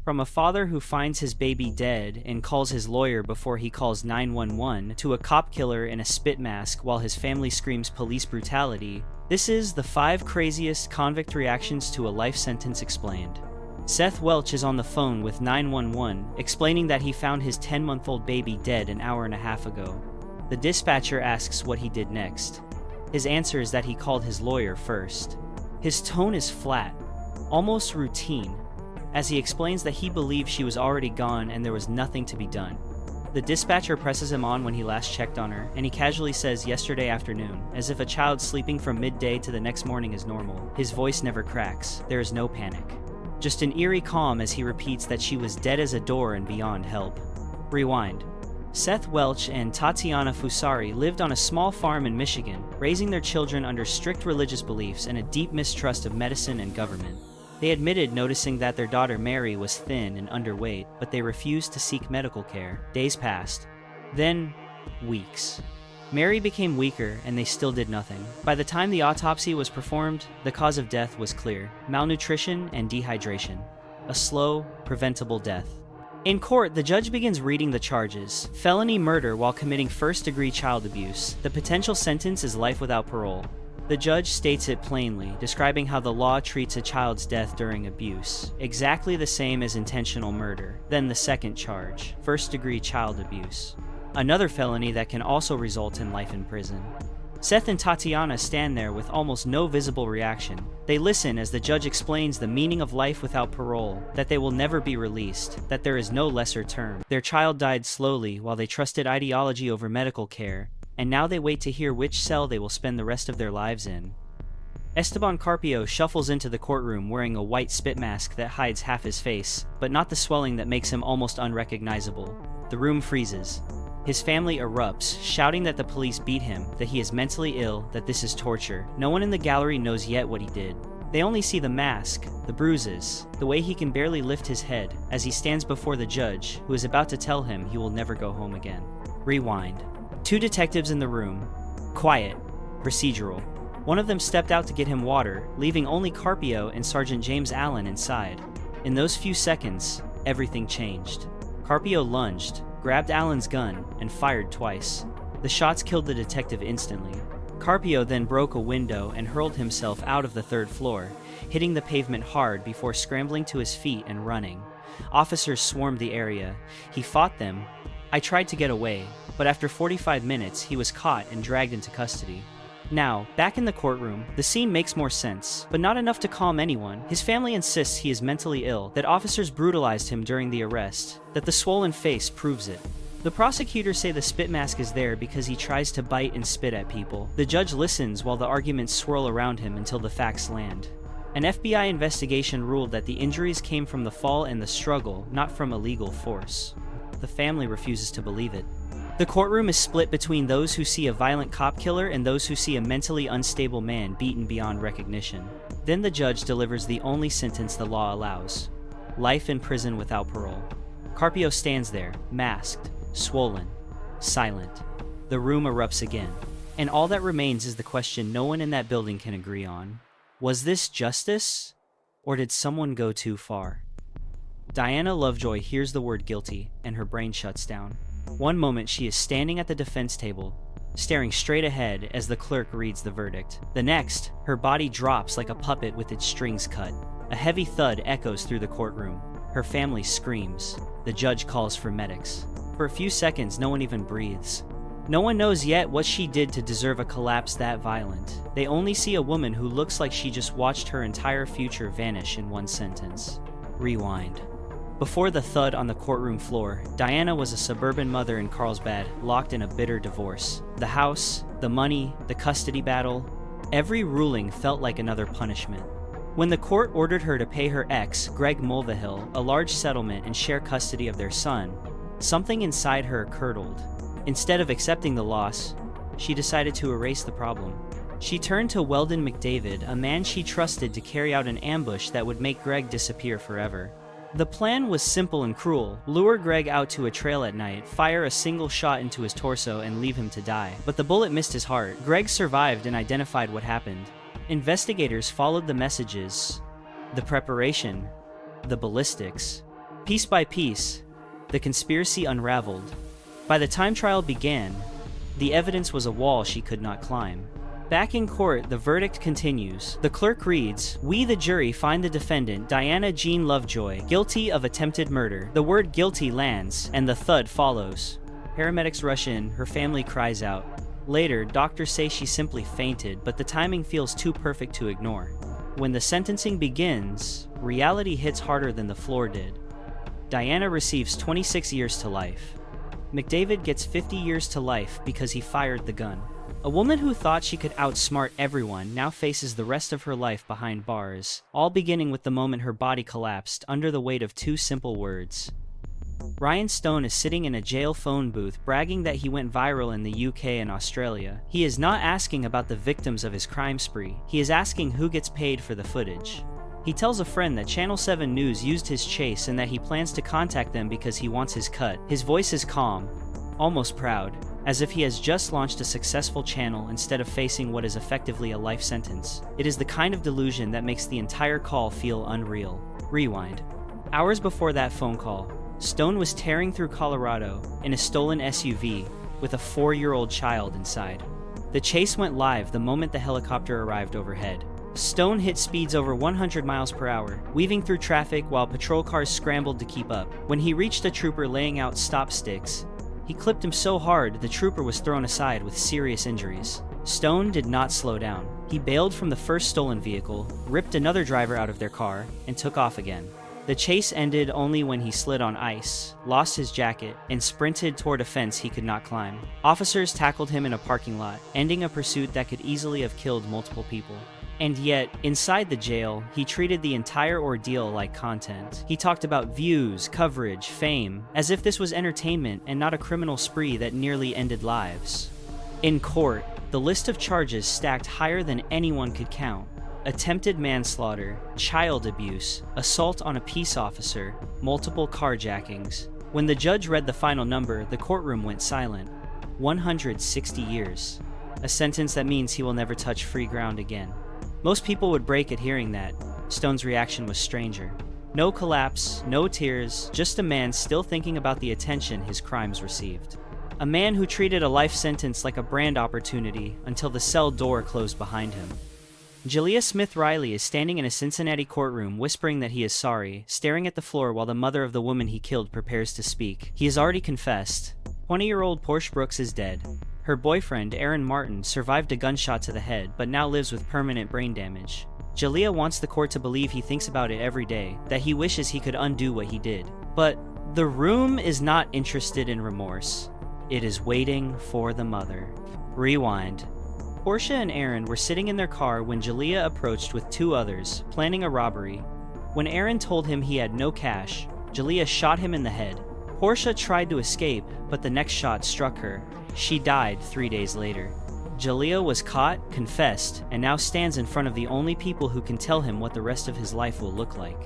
From a father who finds his baby dead and calls his lawyer before he calls 911 to a cop killer in a spit mask while his family screams police brutality, this is the 5 craziest convict reactions to a life sentence explained. Seth Welch is on the phone with 911, explaining that he found his 10-month-old baby dead an hour and a half ago. The dispatcher asks what he did next. His answer is that he called his lawyer first. His tone is flat, almost routine, as he explains that he believes she was already gone and there was nothing to be done. The dispatcher presses him on when he last checked on her, and he casually says yesterday afternoon, as if a child sleeping from midday to the next morning is normal. His voice never cracks. There is no panic. Just an eerie calm as he repeats that she was dead as a door and beyond help. Rewind. Seth Welch and Tatiana Fusari lived on a small farm in Michigan, raising their children under strict religious beliefs and a deep mistrust of medicine and government. They admitted noticing that their daughter Mary was thin and underweight, but they refused to seek medical care. Days passed. Then, weeks. Mary became weaker, and they still did nothing. By the time the autopsy was performed, the cause of death was clear: malnutrition and dehydration. A slow, preventable death. In court, the judge begins reading the charges: felony murder while committing first-degree child abuse. The potential sentence is life without parole. The judge states it plainly, describing how the law treats a child's death during abuse, exactly the same as intentional murder. Then the second charge, first-degree child abuse, another felony that can also result in life in prison. Seth and Tatiana stand there with almost no visible reaction. They listen as the judge explains the meaning of life without parole, that they will never be released, that there is no lesser term. Their child died slowly while they trusted ideology over medical care, and now they wait to hear which cell they will spend the rest of their lives in. Esteban Carpio shuffles into the courtroom wearing a white spit mask that hides half his face, but not the swelling that makes him almost unrecognizable. The room freezes. His family erupts, shouting that the police beat him, that he is mentally ill, that this is torture. No one in the gallery knows yet what he did. They only see the mask, the bruises, the way he can barely lift his head as he stands before the judge, who is about to tell him he will never go home again. Rewind. 2 detectives in the room. Quiet. Procedural. One of them stepped out to get him water, leaving only Carpio and Sergeant James Allen inside. In those few seconds, everything changed. Carpio lunged, grabbed Allen's gun, and fired twice. The shots killed the detective instantly. Carpio then broke a window and hurled himself out of the 3rd floor, hitting the pavement hard before scrambling to his feet and running. Officers swarmed the area. He fought them. I tried to get away, but after 45 minutes, he was caught and dragged into custody. Now, back in the courtroom, the scene makes more sense, but not enough to calm anyone. His family insists he is mentally ill, that officers brutalized him during the arrest, that the swollen face proves it. The prosecutors say the spit mask is there because he tries to bite and spit at people. The judge listens while the arguments swirl around him until the facts land. An FBI investigation ruled that the injuries came from the fall and the struggle, not from illegal force. The family refuses to believe it. The courtroom is split between those who see a violent cop killer and those who see a mentally unstable man beaten beyond recognition. Then the judge delivers the only sentence the law allows: life in prison without parole. Carpio stands there, masked, swollen, silent. The room erupts again, and all that remains is the question no one in that building can agree on. Was this justice, or did someone go too far? Diana Lovejoy hears the word guilty, and her brain shuts down. One moment she is standing at the defense table, staring straight ahead as the clerk reads the verdict. The next, her body drops like a puppet with its strings cut. A heavy thud echoes through the courtroom. Her family screams. The judge calls for medics. For a few seconds, no one even breathes. No one knows yet what she did to deserve a collapse that violent. They only see a woman who looks like she just watched her entire future vanish in one sentence. Rewind. Before the thud on the courtroom floor, Diana was a suburban mother in Carlsbad, locked in a bitter divorce. The house, the money, the custody battle, every ruling felt like another punishment. When the court ordered her to pay her ex, Greg Mulvihill, a large settlement and share custody of their son, something inside her curdled. Instead of accepting the loss, she decided to erase the problem. She turned to Weldon McDavid, a man she trusted to carry out an ambush that would make Greg disappear forever. The plan was simple and cruel: lure Greg out to a trail at night, fire a single shot into his torso, and leave him to die. But the bullet missed his heart. Greg survived and identified what happened. Investigators followed the messages, the preparation, the ballistics. Piece by piece, the conspiracy unraveled. By the time trial began, the evidence was a wall she could not climb. Back in court, the verdict continues. The clerk reads, "We, the jury, find the defendant, Diana Jean Lovejoy, guilty of attempted murder." The word guilty lands, and the thud follows. Paramedics rush in, her family cries out. Later, doctors say she simply fainted, but the timing feels too perfect to ignore. When the sentencing begins, reality hits harder than the floor did. Diana receives 26 years to life. McDavid gets 50 years to life because he fired the gun. A woman who thought she could outsmart everyone now faces the rest of her life behind bars, all beginning with the moment her body collapsed under the weight of two simple words. Ryan Stone is sitting in a jail phone booth bragging that he went viral in the UK and Australia. He is not asking about the victims of his crime spree, he is asking who gets paid for the footage. He tells a friend that Channel 7 News used his chase and that he plans to contact them because he wants his cut. His voice is calm, almost proud, as if he has just launched a successful channel instead of facing what is effectively a life sentence. It is the kind of delusion that makes the entire call feel unreal. Rewind. Hours before that phone call, Stone was tearing through Colorado in a stolen SUV with a 4-year-old child inside. The chase went live the moment the helicopter arrived overhead. Stone hit speeds over 100 miles per hour, weaving through traffic while patrol cars scrambled to keep up. When he reached a trooper laying out stop sticks, he clipped him so hard the trooper was thrown aside with serious injuries. Stone did not slow down. He bailed from the first stolen vehicle, ripped another driver out of their car, and took off again. The chase ended only when he slid on ice, lost his jacket, and sprinted toward a fence he could not climb. Officers tackled him in a parking lot, ending a pursuit that could easily have killed multiple people. And yet, inside the jail, he treated the entire ordeal like content. He talked about views, coverage, fame, as if this was entertainment and not a criminal spree that nearly ended lives. In court, the list of charges stacked higher than anyone could count. Attempted manslaughter, child abuse, assault on a peace officer, multiple carjackings. When the judge read the final number, the courtroom went silent. 160 years. A sentence that means he will never touch free ground again. Most people would break at hearing that. Stone's reaction was stranger. No collapse, no tears, just a man still thinking about the attention his crimes received. A man who treated a life sentence like a brand opportunity until the cell door closed behind him. Jalea Smith Riley is standing in a Cincinnati courtroom whispering that he is sorry, staring at the floor while the mother of the woman he killed prepares to speak. He has already confessed. 20-year-old Portia Brooks is dead. Her boyfriend, Aaron Martin, survived a gunshot to the head, but now lives with permanent brain damage. Jalea wants the court to believe he thinks about it every day, that he wishes he could undo what he did. But the room is not interested in remorse. It is waiting for the mother. Rewind. Portia and Aaron were sitting in their car when Jalea approached with two others, planning a robbery. When Aaron told him he had no cash, Jalea shot him in the head. Portia tried to escape, but the next shot struck her. She died 3 days later. Jalea was caught, confessed, and now stands in front of the only people who can tell him what the rest of his life will look like.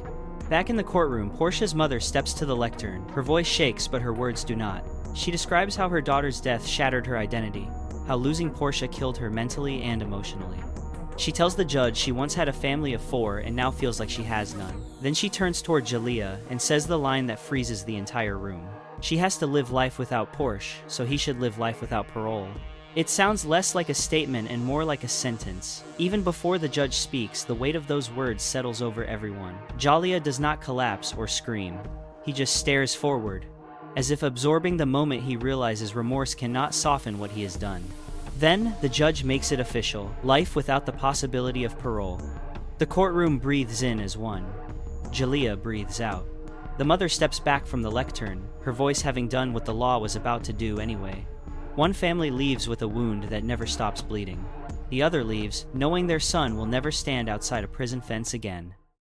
Back in the courtroom, Portia's mother steps to the lectern. Her voice shakes, but her words do not. She describes how her daughter's death shattered her identity, how losing Portia killed her mentally and emotionally. She tells the judge she once had a family of 4 and now feels like she has none. Then she turns toward Jalea and says the line that freezes the entire room. She has to live life without Portia, so he should live life without parole. It sounds less like a statement and more like a sentence. Even before the judge speaks, the weight of those words settles over everyone. Jalea does not collapse or scream. He just stares forward, as if absorbing the moment he realizes remorse cannot soften what he has done. Then, the judge makes it official, life without the possibility of parole. The courtroom breathes in as one. Jalea breathes out. The mother steps back from the lectern, her voice having done what the law was about to do anyway. One family leaves with a wound that never stops bleeding. The other leaves, knowing their son will never stand outside a prison fence again.